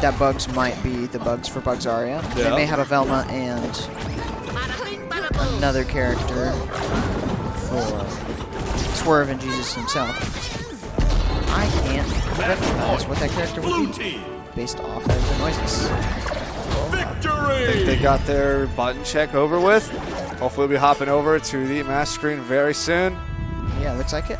that Bugs might be the Bugs for Bugs Aria. Yeah. They may have a Velma and another character for Swirv and Jesus himself. I can't recognize what that character would be based off of the noises. I think they got their button check over with. Hopefully we'll be hopping over to the match screen very soon. Yeah, looks like it.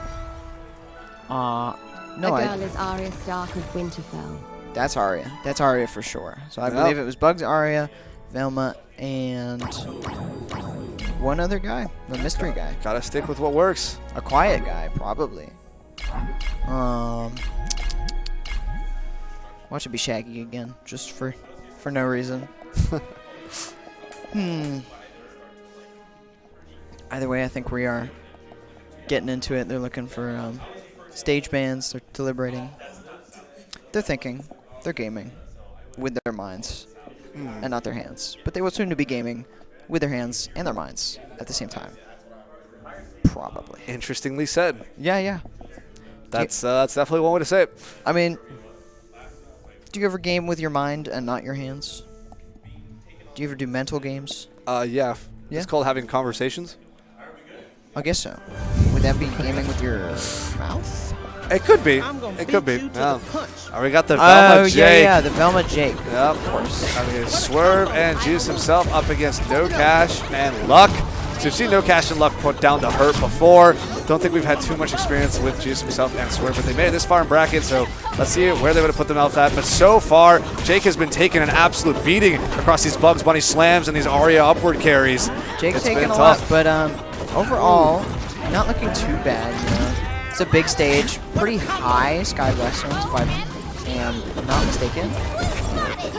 No, the girl is Arya Stark of Winterfell. That's Arya. That's Arya for sure. So I believe it was Bugs, Arya, Velma, and one other guy, the mystery guy. Gotta stick with what works. A quiet guy, probably. Watch it be Shaggy again, just for no reason. Either way, I think we are getting into it. They're looking for stage bans. They're deliberating. They're thinking. They're gaming with their minds and not their hands. But they will soon to be gaming with their hands and their minds at the same time. Probably. Interestingly said. Yeah, yeah. That's definitely one way to say it. I mean, do you ever game with your mind and not your hands? Do you ever do mental games? Yeah. It's called having conversations. I guess so. Would that be gaming with your mouth? It could be. It could be. Yeah. We got the Velma Jake. Yeah, the Velma Jake. Yeah, of course. I mean, Swirv and Jesus himself up against NoCash and Luck. So we've seen NoCash and Luck put down the hurt before. Don't think we've had too much experience with Jesus himself and Swirv, but they made it this far in bracket, so let's see where they would have put them out at. But so far, Jake has been taking an absolute beating across these Bugs Bunny slams and these Arya upward carries. Jake's taking a lot, but overall, not looking too bad. You know? It's a big stage, pretty high sky blessings, if I am not mistaken.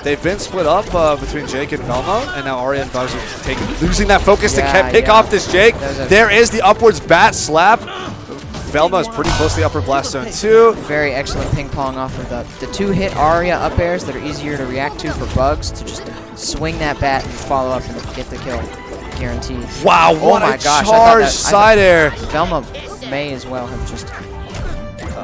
They've been split up between Jake and Velma, and now Arya and Bugs are losing that focus to pick off this Jake. There is the upwards bat slap. Velma is pretty close to the upper blast zone too. Very excellent ping pong off of the two-hit Arya up airs that are easier to react to for Bugs to just swing that bat and follow up and get the kill. Guaranteed. Wow, what a charge side air. Velma may as well have just,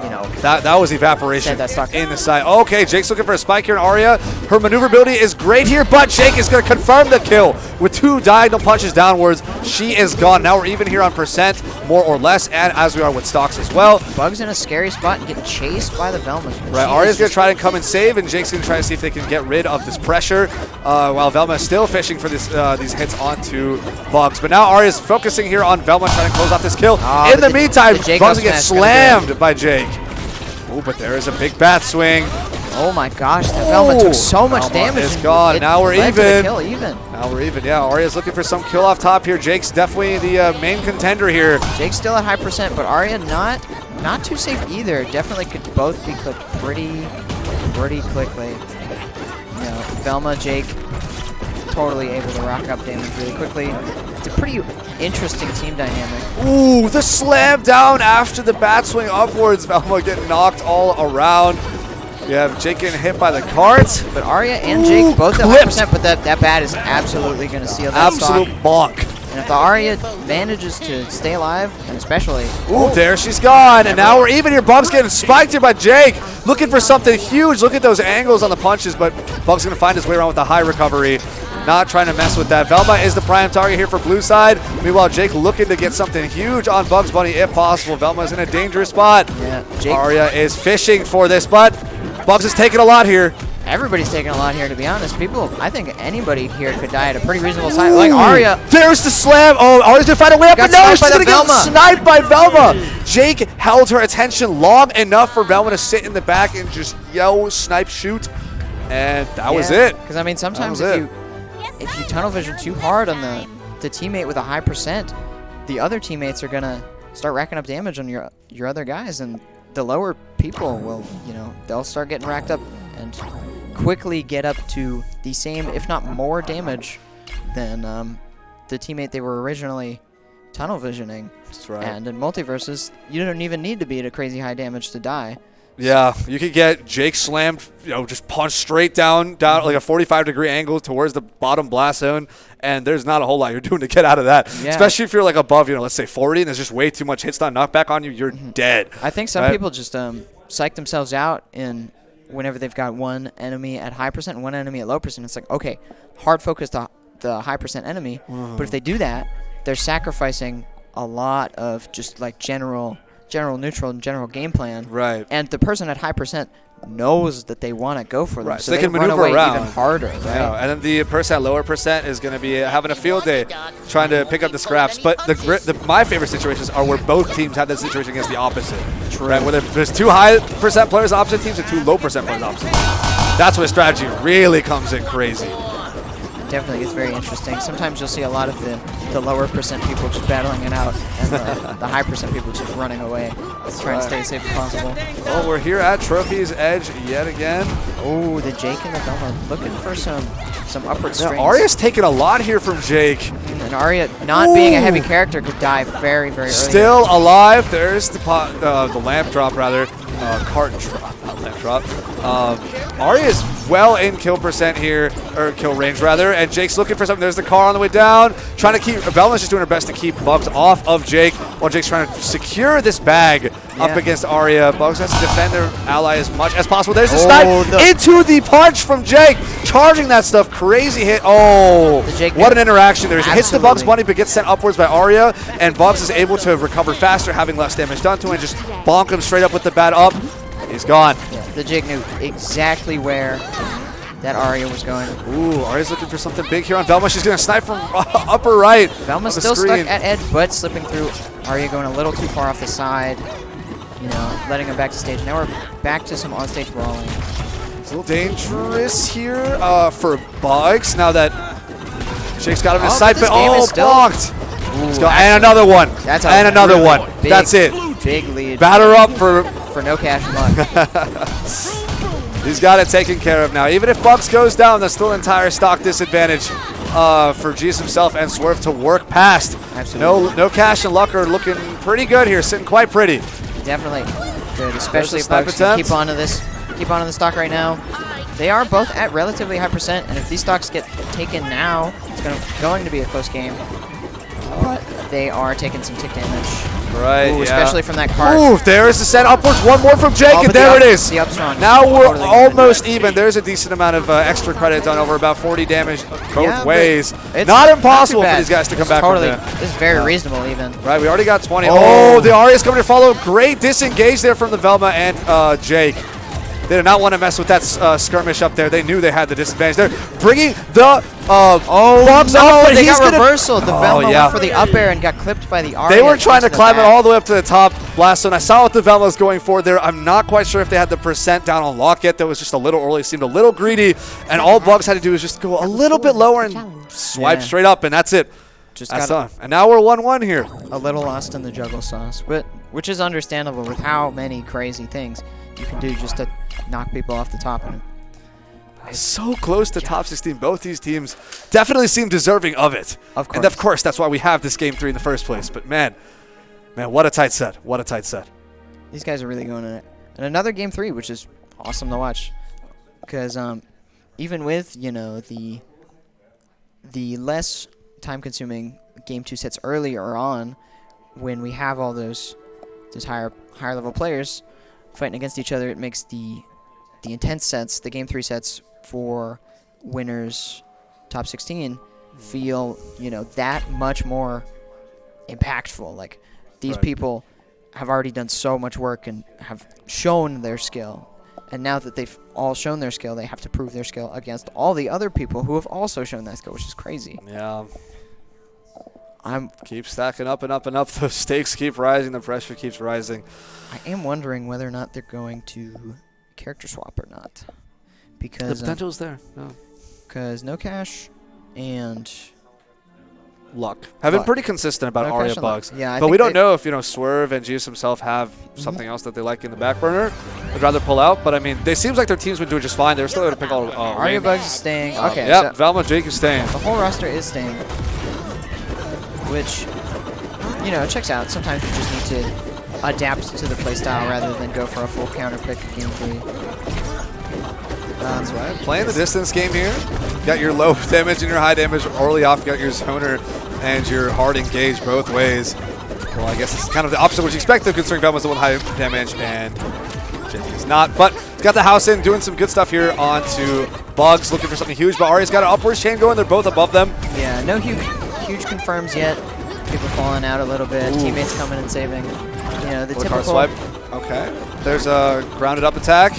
you know. That was evaporation in the side. Okay, Jake's looking for a spike here in Arya. Her maneuverability is great here, but Jake is going to confirm the kill with two diagonal punches downwards. She is gone. Now we're even here on percent, more or less, and as we are with stocks as well. Bugs in a scary spot and getting chased by the Velma. Right, Arya's going to try to come and save, and Jake's going to try to see if they can get rid of this pressure, while Velma is still fishing for this, these hits onto Bugs. But now Arya's focusing here on Velma, trying to close off this kill. In the meantime, Bugs gets slammed by Jake. Oh, but there is a big bat swing. Oh my gosh, that Velma took so much damage. It's gone. Now we're even. Now we're even. Yeah, Arya's looking for some kill off top here. Jake's definitely the main contender here. Jake's still at high percent, but Arya not too safe either. Definitely could both be clipped pretty quickly. You know, Velma, Jake, totally able to rack up damage really quickly. It's a pretty interesting team dynamic. Ooh, the slam down after the bat swing upwards. Velma getting knocked all around. You have Jake getting hit by the cart. But Arya and Jake both at 100%, but that bat is absolutely going to seal that absolute bonk. And if the Arya manages to stay alive, and especially... Ooh, there she's gone. And now we're even here. Bugs getting spiked here by Jake. Looking for something huge. Look at those angles on the punches, but Bugs going to find his way around with a high recovery. Not trying to mess with that. Velma is the prime target here for blue side. Meanwhile, Jake looking to get something huge on Bugs Bunny if possible. Velma's in a dangerous spot. Yeah, Arya is fishing for this, but Bugs is taking a lot here. Everybody's taking a lot here, to be honest. I think anybody here could die at a pretty reasonable time. Like Arya. There's the slam. Oh, Arya's going to find a way up, but no, she's going to get sniped by Velma. Jake held her attention long enough for Velma to sit in the back and just yell, snipe, shoot. And that was it. Because, I mean, sometimes if you tunnel vision too hard on the teammate with a high percent, the other teammates are going to start racking up damage on your other guys, and the lower people will, you know, they'll start getting racked up and quickly get up to the same, if not more damage than the teammate they were originally tunnel visioning. That's right. And in MultiVersus, you don't even need to be at a crazy high damage to die. Yeah, you could get Jake slammed, you know, just punched straight down like a 45-degree angle towards the bottom blast zone, and there's not a whole lot you're doing to get out of that. Yeah. Especially if you're like above, you know, let's say 40, and there's just way too much hit stun knockback on you, you're dead. I think some people just psych themselves out in whenever they've got one enemy at high percent and one enemy at low percent, it's like, okay, hard focus the high percent enemy. But if they do that, they're sacrificing a lot of just like general neutral and general game plan. Right. And the person at high percent knows that they want to go for them, Right. so they can run maneuver away around even harder. Right? Yeah. And then the person at lower percent is going to be having a field day, trying to pick up the scraps. But my favorite situations are where both teams have that situation against the opposite. True. Right. Where there's 2 high percent players opposite teams and 2 low percent players opposite teams. That's where strategy really comes in crazy. Definitely gets very interesting. Sometimes you'll see a lot of the lower percent people just battling it out, and the high percent people just running away, trying to stay as safe as possible. Well, we're here at Trophy's Edge yet again. Oh, the Jake and the Velma looking for some upward strings. Now, Arya's taking a lot here from Jake. And Arya, not being a heavy character, could die very, very early. Still alive. There's the lamp drop, rather. Cart drop, not lamp drop. Arya's well in kill percent here, or kill range, rather. And Jake's looking for something. There's the car on the way down. Trying to keep, Velma's just doing her best to keep Bugs off of Jake, while Jake's trying to secure this bag up against Arya. Bugs has to defend their ally as much as possible. There's the snipe into the punch from Jake. Charging that stuff. Crazy hit. Oh, what an interaction there is. It hits the Bugs Bunny, but gets sent upwards by Arya. And Bugs is able to recover faster, having less damage done to him, and just bonk him straight up with the bat up. He's gone. Yeah, the Jake knew exactly where that Arya was going. Ooh, Arya's looking for something big here on Velma. She's going to snipe from upper right. Velma's still stuck at edge, but slipping through. Arya going a little too far off the side. You know, letting him back to stage. Now we're back to some on-stage brawling. It's a little dangerous here for Bugs. Now that Jake's got him in his sight, but blocked. And another one. And another one. That's it. Big lead. Batter up for No Cash and Luck. He's got it taken care of now. Even if Bugs goes down, there's still entire stock disadvantage for JesusHimself and Swirv to work past. Absolutely. No Cash and Luck are looking pretty good here, sitting quite pretty. Definitely good, especially if Bugs can keep onto this stock right now. They are both at relatively high percent, and if these stocks get taken now, it's going to be a close game. But they are taking some tick damage. Right, especially from that cart. Ooh, there's the set upwards. One more from Jake, and there it is. Now we're almost even. There's a decent amount of extra credit done over about 40 damage both ways. It's not impossible for these guys to come back from there. This is very reasonable even. Right, we already got 20. Oh, the Arya's coming to follow. Great disengage there from the Velma and Jake. They did not want to mess with that skirmish up there. They knew they had the disadvantage. They're bringing the Bugs up, but they got reversal. The Velma went for the up air and got clipped by the Arya. They were trying to climb it all the way up to the top blast zone. I saw what the Velma was going for there. I'm not quite sure if they had the percent down on lock yet. That was just a little early. It seemed a little greedy, and all Bugs had to do was just go a little bit lower and swipe straight up, and that's it. That's done. And now we're 1-1 here. A little lost in the juggle sauce, but which is understandable with how many crazy things you can do just to knock people off the top. And so close to top 16. Both these teams definitely seem deserving of it. Of course. And of course, that's why we have this game 3 in the first place. But man, what a tight set. What a tight set. These guys are really going in it. And another game 3, which is awesome to watch. Because even with, you know, the less time-consuming game 2 sets earlier on, when we have all those higher level players fighting against each other, it makes the intense sets, the game 3 sets for winners top 16 feel, you know, that much more impactful. Like these people have already done so much work and have shown their skill, and now that they've all shown their skill, they have to prove their skill against all the other people who have also shown that skill, which is crazy. Yeah. Keep stacking up and up and up. The stakes keep rising. The pressure keeps rising. I am wondering whether or not they're going to character swap or not, because the potential's there. Because No Cash and Luck have been pretty consistent about Arya Bugs. Yeah, but we don't know if, you know, Swirv and JesusHimself have something else that they like in the back burner. I'd rather pull out, but I mean, they seems like their team's been doing just fine. They're still going to pick all. Arya Bugs is staying. Okay. Yeah, so Velma Jake is staying. The whole roster is staying, which, you know, checks out. Sometimes you just need to adapt to the playstyle rather than go for a full counter pick game 3. That's right. Playing the distance game here. Got your low damage and your high damage early off. You got your zoner and your hard engage both ways. Well, I guess it's kind of the opposite of what you expect, considering Velma's the one high damage and Jake is not. But got the house in, doing some good stuff here onto Bugs, looking for something huge, but Arya's got an upwards chain going. They're both above them. Yeah, no huge confirms yet. People falling out a little bit. Teammates coming and saving. You know, the typical. Swipe. Okay. There's a grounded up attack.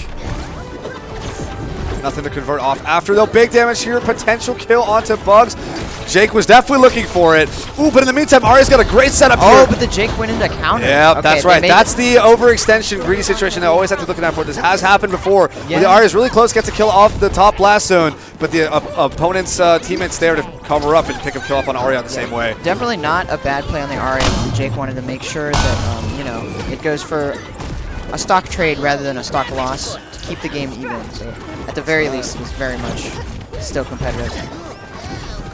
Nothing to convert off after, though. Big damage here. Potential kill onto Bugs. Jake was definitely looking for it. Ooh, but in the meantime, Arya's got a great setup here. Oh, but the Jake went into counter. Yeah, okay, that's right. That's the overextension greedy situation they always have to look out for. This has happened before. Yeah. The Arya's really close, gets a kill off the top blast zone, but the opponent's teammates there to cover up and pick a kill up on Arya the same way. Definitely not a bad play on the Arya. Jake wanted to make sure that, you know, it goes for a stock trade rather than a stock loss to keep the game even. So at the very least, it was very much still competitive.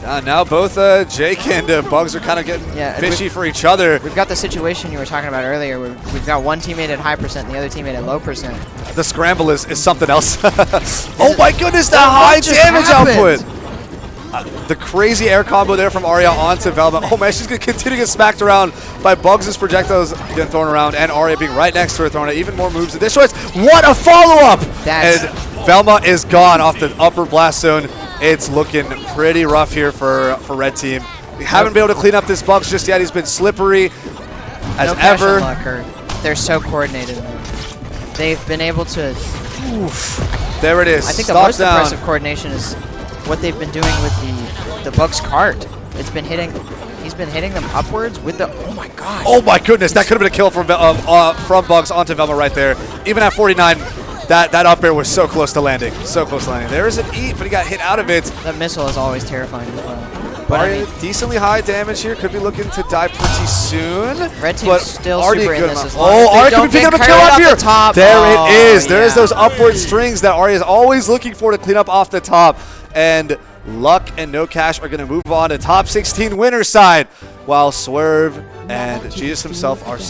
Now both Jake and Bugs are kind of getting fishy for each other. We've got the situation you were talking about earlier where we've got one teammate at high percent and the other teammate at low percent. The scramble is something else. Oh my goodness, the high damage output! The crazy air combo there from Arya onto Velma. Oh man, she's going to continue to get smacked around by Bugs' projectiles getting thrown around and Arya being right next to her throwing even more moves. And this choice, what a follow-up! And Velma is gone off the upper blast zone. It's looking pretty rough here for Red Team. We haven't been able to clean up this Bugs just yet. He's been slippery as ever. They're so coordinated. They've been able to... Oof. There it is. I think the most impressive coordination is what they've been doing with the Bugs cart. It's been hitting... He's been hitting them upwards with the... Oh my gosh. Oh my goodness. That could have been a kill from Bugs onto Velma right there. Even at 49... That up air was so close to landing. So close to landing. There is an eat, but he got hit out of it. That missile is always terrifying as well. But Arya, decently high damage here. Could be looking to die pretty soon. Red Team's still super in this as long as Arya could be picking up a kill up here. Top. There it is. There is those upward strings that Arya is always looking for to clean up off the top. And Luck and NoCash are going to move on to top 16 winner side, while Swirv and Jesus himself are still